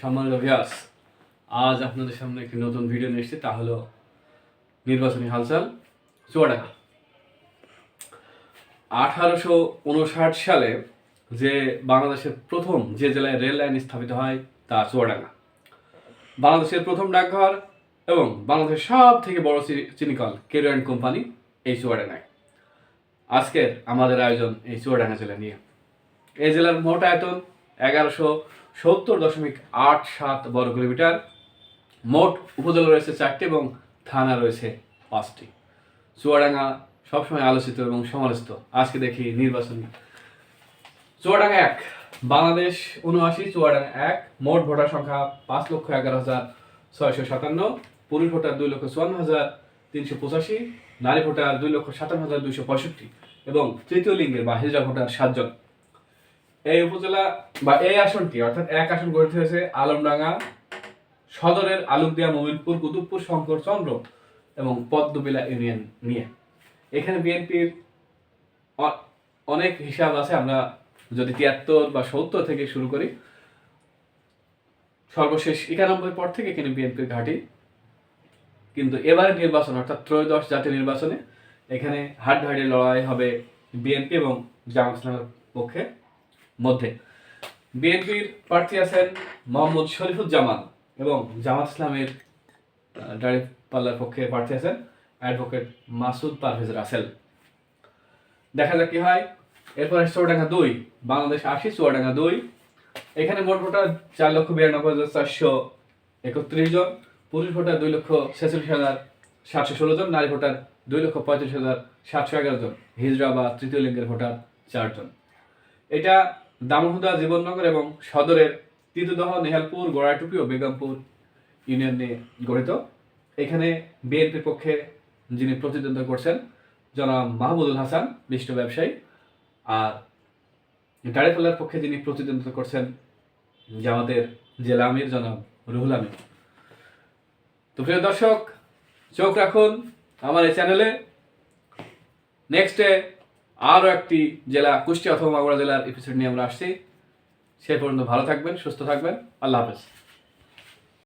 সম্মানিত ভিউয়ার্স, আজ আপনাদের সামনে একটি নতুন ভিডিও নিয়ে এসেছি, তা হলো নির্বাচনী হালচাল চুয়াডাঙ্গা। 1859 সালে যে বাংলাদেশের প্রথম যে জেলায় রেল লাইন স্থাপিত হয় তা চুয়াডাঙ্গা। বাংলাদেশের প্রথম ডাকঘর এবং বাংলাদেশের সব থেকে বড় চিনিকল কেরোয়ান কোম্পানি এই চুয়াডাঙ্গায়। আজকের আমাদের আয়োজন এই চুয়াডাঙ্গা জেলা নিয়ে। এই জেলার মোট আয়তন 1170.87 বর্গ কিলোমিটার। মোট উপজেলা রয়েছে 4টি এবং থানা রয়েছে 5টি। চুয়াডাঙ্গা সবসময় আলোচিত এবং সমালোচিত। আজকে দেখি নির্বাচনী। চুয়াডাঙ্গা 1, বাংলাদেশ 79, চুয়াডাঙ্গা 1, মোট ভোটার সংখ্যা 5,11,657, পুরুষ ভোটার 2,54,385, নারী ভোটার 2,57,265 এবং তৃতীয় লিঙ্গের বা হিজড়া ভোটার 7 জন। এই উপজেলা বা এই আসনটি অর্থাৎ 1 আসন গঠিত হয়েছে আলমডাঙ্গা সদরের আলুকদিয়া, মোমিনপুর, কুতুবপুর, শঙ্করচন্দ্র এবং পদ্মবিলা ইউনিয়ন নিয়ে। এখানে বিএনপির অনেক হিসাব আছে। আমরা যদি 73 বা 70 থেকে শুরু করি, সর্বশেষ 91 পর থেকে এখানে বিএনপির ঘাঁটি। কিন্তু এবারে নির্বাচন অর্থাৎ ত্রয়োদশ জাতীয় নির্বাচনে এখানে হাড্ডাহাড্ডি লড়াই হবে বিএনপি এবং জামাত ইসলামের পক্ষে মধ্যে। বিএনপির প্রার্থী আছেন মোহাম্মদ শরীফুজ্জামান এবং জামাত ইসলামের দাঁড়িপাল্লার পক্ষে প্রার্থী আছেন অ্যাডভোকেট মাসুদ পারভেজ রাসেল। দেখা যাক কি হয়। এরপর চুয়াডাঙ্গা 2, বাংলাদেশ 80, চুয়াডাঙ্গা 2, এখানে মোট ভোটার 4,92,431 জন, পুরুষ ভোটার 2,46,716 জন, নারী ভোটার 2,35,711 জন, হিজড়া বা তৃতীয় লিঙ্গের ভোটার 4 জন। এটা দামোহদা, জীবননগর এবং সদরের তিতুদহ, নেহালপুর, গোড়াটুপি ও বেগমপুর ইউনিয়ন নিয়ে গঠিত। এখানে বিএনপির পক্ষে যিনি প্রতিদ্বন্দ্বিতা করছেন জনাব মাহমুদুল হাসান, বিশিষ্ট ব্যবসায়ী, আর দাঁড়িপাল্লার পক্ষে যিনি প্রতিদ্বন্দ্বিতা করছেন জামাতের জেলা আমির জনাব রুহুল আমিন। তো প্রিয় দর্শক, চোখ রাখুন আমার এই চ্যানেলে। নেক্সটে আরও একটি জেলা, কুষ্টিয়া অথবা মাগুরা জেলার এপিসোড নিয়ে আমরা আসছি। সে পর্যন্ত ভালো থাকবেন, সুস্থ থাকবেন। আল্লাহ হাফেজ।